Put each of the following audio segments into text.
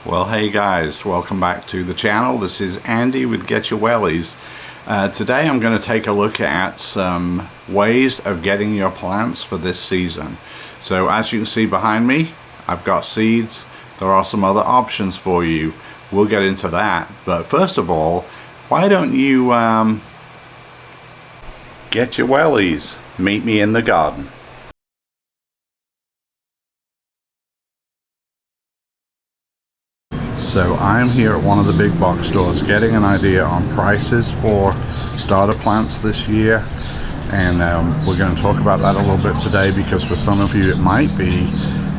Well, hey guys, welcome back to the channel. This is Andy with Get Your Wellies. Today I'm going to take a look at some ways of getting your plants for this season. So as you can see behind me, I've got seeds. There are some other options for you. We'll get into that. But first of all, why don't you get your wellies? Meet me in the garden. So I'm here at one of the big box stores getting an idea on prices for starter plants this year, and we're going to talk about that a little bit today because for some of you it might be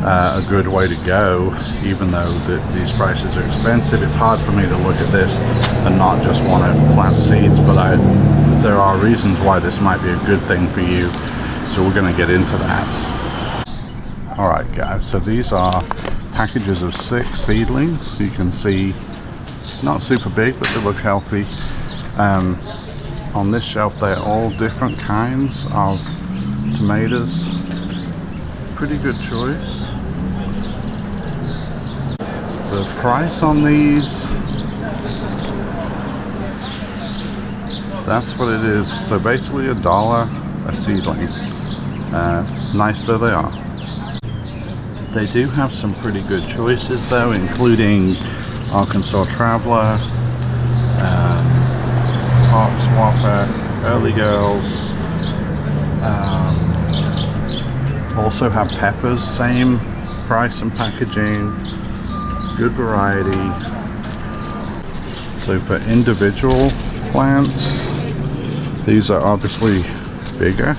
a good way to go. Even though these prices are expensive, it's hard for me to look at this and not just want to plant seeds, but there are reasons why this might be a good thing for you, so we're going to get into that. Alright guys, so these are packages of 6 seedlings. You can see not super big, but they look healthy. On this shelf they're all different kinds of tomatoes. Pretty good choice. The price on these, that's what it is. So basically $1 a seedling. Nice though they are. They do have some pretty good choices though, including Arkansas Traveler, Park Swapper, Early Girls. Also have peppers, same price and packaging, good variety. So for individual plants, these are obviously bigger.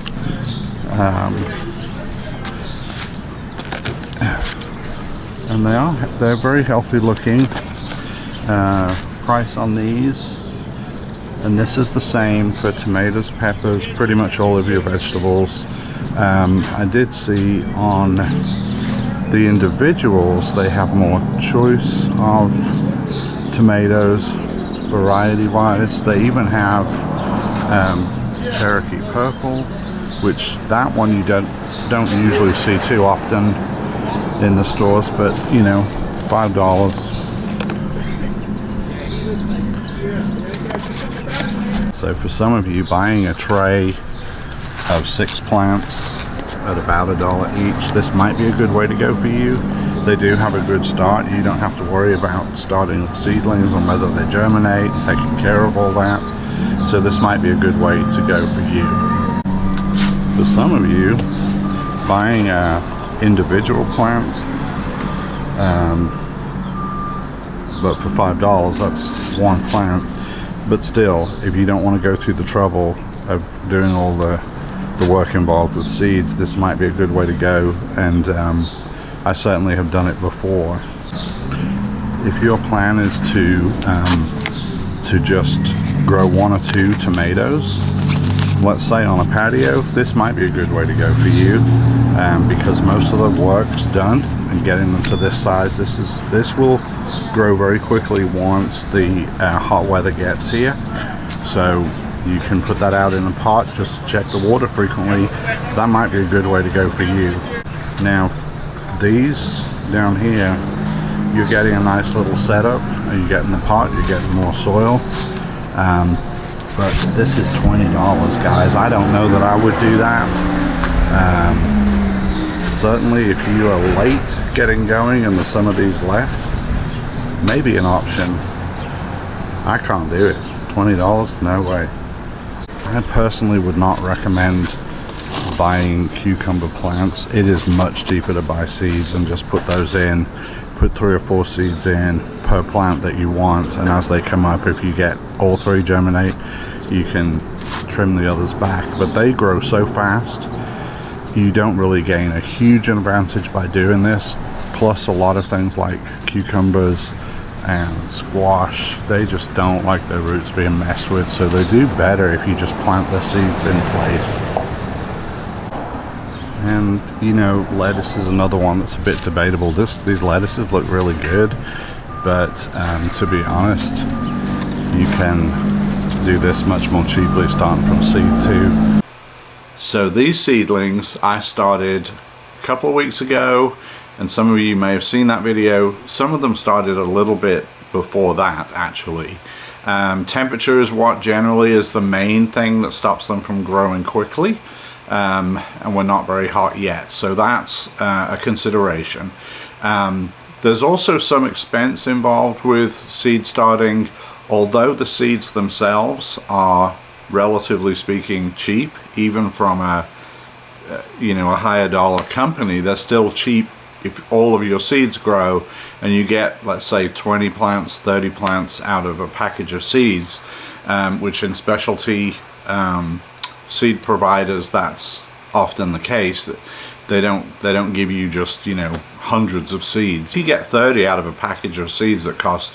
And they're very healthy looking. Price on these, and this is the same for tomatoes, peppers, pretty much all of your vegetables. I did see on the individuals they have more choice of tomatoes variety wise. They even have Cherokee Purple, which that one you don't usually see too often in the stores, but you know, $5. So for some of you, buying a tray of 6 plants at about $1 each, this might be a good way to go for you. They do have a good start. You don't have to worry about starting seedlings and whether they germinate and taking care of all that. So this might be a good way to go for you. For some of you, buying a individual plant, but for $5 that's one plant. But still, if you don't want to go through the trouble of doing all the work involved with seeds, this might be a good way to go, and I certainly have done it before. If your plan is to just grow 1 or 2 tomatoes, let's say on a patio, this might be a good way to go for you, because most of the work's done and getting them to this size. This will grow very quickly once the hot weather gets here, so you can put that out in a pot. Just check the water frequently. That might be a good way to go for you. Now these down here, you're getting a nice little setup. You get in the pot, you're getting more soil. But this is $20, guys. I don't know that I would do that. Certainly if you are late getting going and there's some of these left, maybe an option. I can't do it. $20? No way. I personally would not recommend buying cucumber plants. It is much cheaper to buy seeds and just put those in. Put 3 or 4 seeds in per plant that you want, and as they come up, if you get all 3 germinate, you can trim the others back. But they grow so fast, you don't really gain a huge advantage by doing this. Plus a lot of things like cucumbers and squash, they just don't like their roots being messed with, so they do better if you just plant the seeds in place. And you know, lettuce is another one that's a bit debatable. These lettuces look really good, but to be honest, you can do this much more cheaply starting from seed too. So these seedlings I started a couple of weeks ago, and some of you may have seen that video. Some of them started a little bit before that, actually. Temperature is what generally is the main thing that stops them from growing quickly, and we're not very hot yet, so that's a consideration. There's also some expense involved with seed starting. Although the seeds themselves are, relatively speaking, cheap, even from a a higher dollar company, they're still cheap if all of your seeds grow and you get, let's say, 20 plants, 30 plants out of a package of seeds, which in specialty seed providers, that's often the case. That they don't give you just hundreds of seeds. If you get 30 out of a package of seeds that cost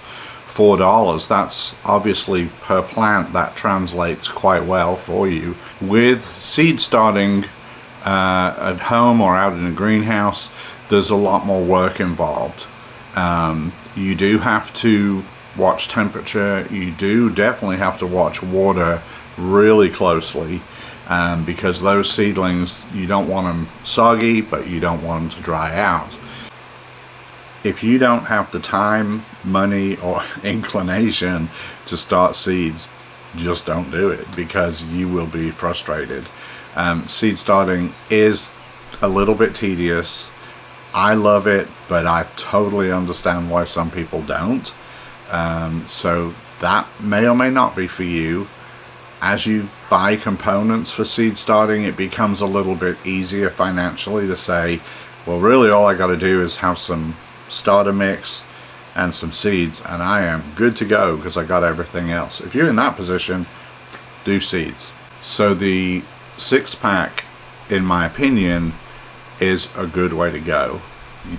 $4, that's obviously per plant. That translates quite well for you. With seed starting at home or out in a greenhouse, there's a lot more work involved. You do have to watch temperature. You do definitely have to watch water really closely, because those seedlings, you don't want them soggy, but you don't want them to dry out. If you don't have the time, money, or inclination to start seeds, just don't do it, because you will be frustrated. Seed starting is a little bit tedious. I love it, but I totally understand why some people don't. So that may or may not be for you. As you buy components for seed starting, it becomes a little bit easier financially to say, well, really all I got to do is have some starter mix and some seeds, and I am good to go because I got everything else. If you're in that position, do seeds. So the 6-pack, in my opinion, is a good way to go.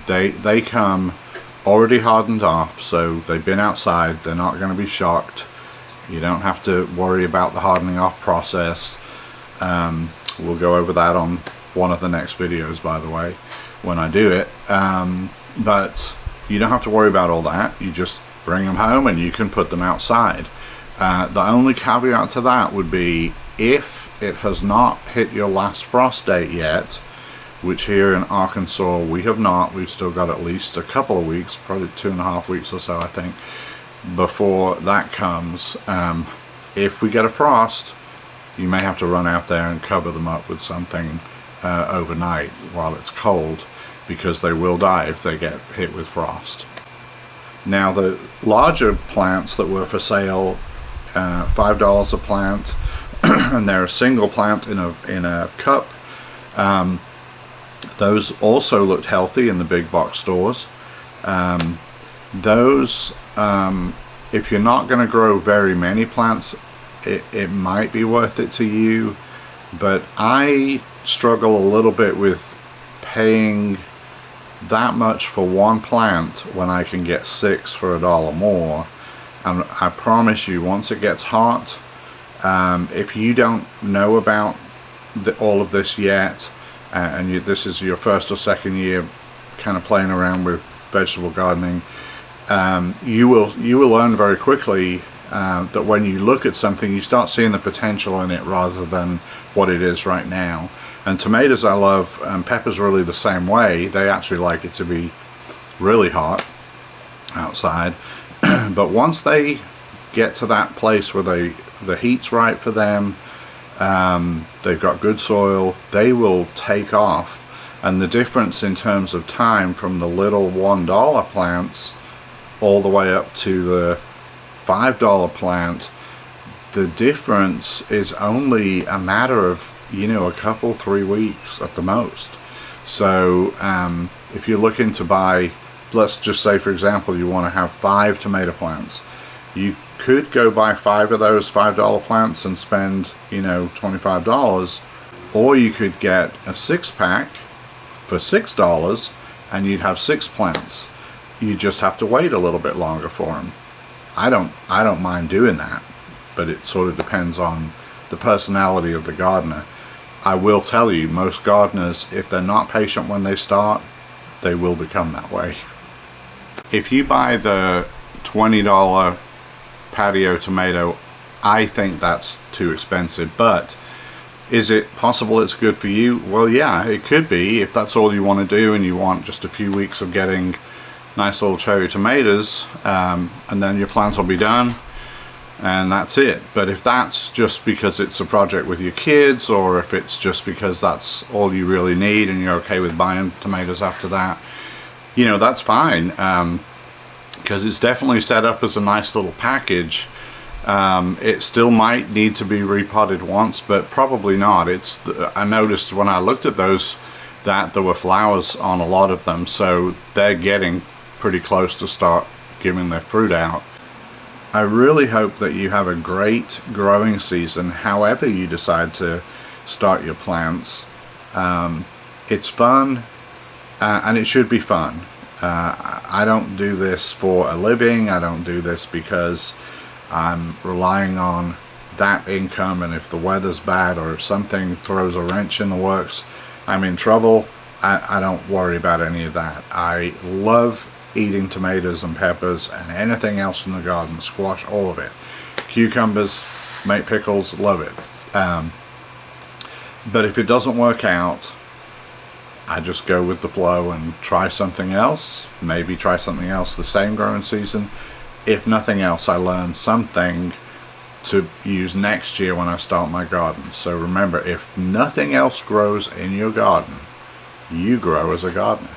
They come already hardened off, so they've been outside. They're not going to be shocked. You don't have to worry about the hardening off process. We'll go over that on one of the next videos, by the way, when I do it. But you don't have to worry about all that. You just bring them home and you can put them outside. The only caveat to that would be if it has not hit your last frost date yet, which here in Arkansas we have not. We've still got at least a couple of weeks, probably 2.5 weeks or so, I think, before that comes. If we get a frost, you may have to run out there and cover them up with something overnight while it's cold, because they will die if they get hit with frost. Now, the larger plants that were for sale, $5 a plant, and they're a single plant in a cup. Those also looked healthy in the big box stores. Those, if you're not going to grow very many plants, it might be worth it to you. But I struggle a little bit with paying that much for one plant when I can get 6 for $1 more. And I promise you, once it gets hot, if you don't know about all of this yet, and this is your first or second year kind of playing around with vegetable gardening, you will learn very quickly that when you look at something, you start seeing the potential in it rather than what it is right now. And tomatoes I love, and peppers really the same way. They actually like it to be really hot outside. But once they get to that place where the heat's right for them, they've got good soil, they will take off. And the difference in terms of time from the little $1 plants all the way up to the $5 plant, the difference is only a matter of a couple, 3 weeks at the most. So if you're looking to buy, let's just say for example you want to have 5 tomato plants, you could go buy 5 of those $5 plants and spend $25, or you could get a 6-pack for $6 and you'd have 6 plants. You just have to wait a little bit longer for them. I don't mind doing that, but it sort of depends on the personality of the gardener. I will tell you, most gardeners, if they're not patient when they start, they will become that way. If you buy the $20 Patio tomato, I think that's too expensive. But Is it possible it's good for you? Well, yeah, it could be if that's all you want to do and you want just a few weeks of getting nice little cherry tomatoes, and then your plants will be done and that's it. But if that's just because it's a project with your kids, or if it's just because that's all you really need and you're okay with buying tomatoes after that, you know, that's fine, because it's definitely set up as a nice little package. It still might need to be repotted once, but probably not. I noticed when I looked at those that there were flowers on a lot of them, so they're getting pretty close to start giving their fruit out. I really hope that you have a great growing season however you decide to start your plants. It's fun, and it should be fun. I don't do this for a living. I don't do this because I'm relying on that income, and if the weather's bad or if something throws a wrench in the works, I'm in trouble. I don't worry about any of that. I love eating tomatoes and peppers and anything else in the garden, squash, all of it. Cucumbers, make pickles, love it. But if it doesn't work out, I just go with the flow and try something else. Maybe try something else the same growing season. If nothing else, I learn something to use next year when I start my garden. So remember, if nothing else grows in your garden, you grow as a gardener.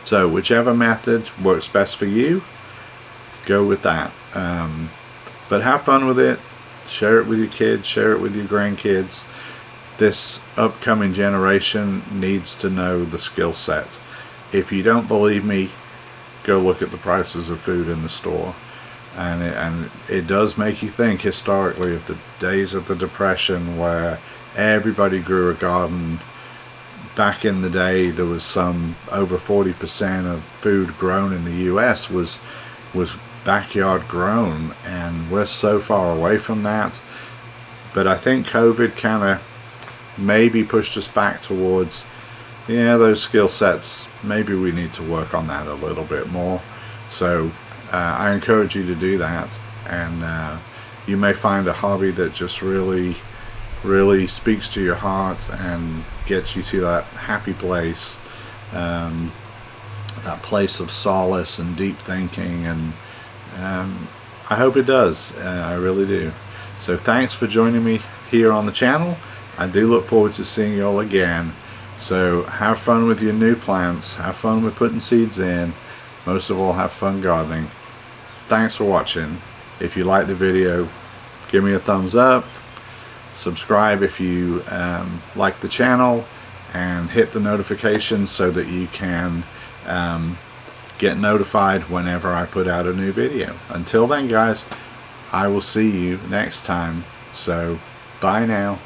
So whichever method works best for you, go with that. But have fun with it. Share it with your kids, share it with your grandkids. This upcoming generation needs to know the skill set. If you don't believe me, go look at the prices of food in the store. And it does make you think historically of the days of the Depression where everybody grew a garden. Back in the day, there was some over 40% of food grown in the US was backyard grown, and we're so far away from that. But I think COVID kind of maybe pushed us back towards, yeah, those skill sets. Maybe we need to work on that a little bit more. So I encourage you to do that, and you may find a hobby that just really speaks to your heart and gets you to that happy place, that place of solace and deep thinking, and I hope it does. I really do. So thanks for joining me here on the channel. I do look forward to seeing you all again. So have fun with your new plants, have fun with putting seeds in, most of all have fun gardening. Thanks for watching. If you like the video, give me a thumbs up. Subscribe if you like the channel, and hit the notifications so that you can get notified whenever I put out a new video. Until then, guys, I will see you next time. So bye now.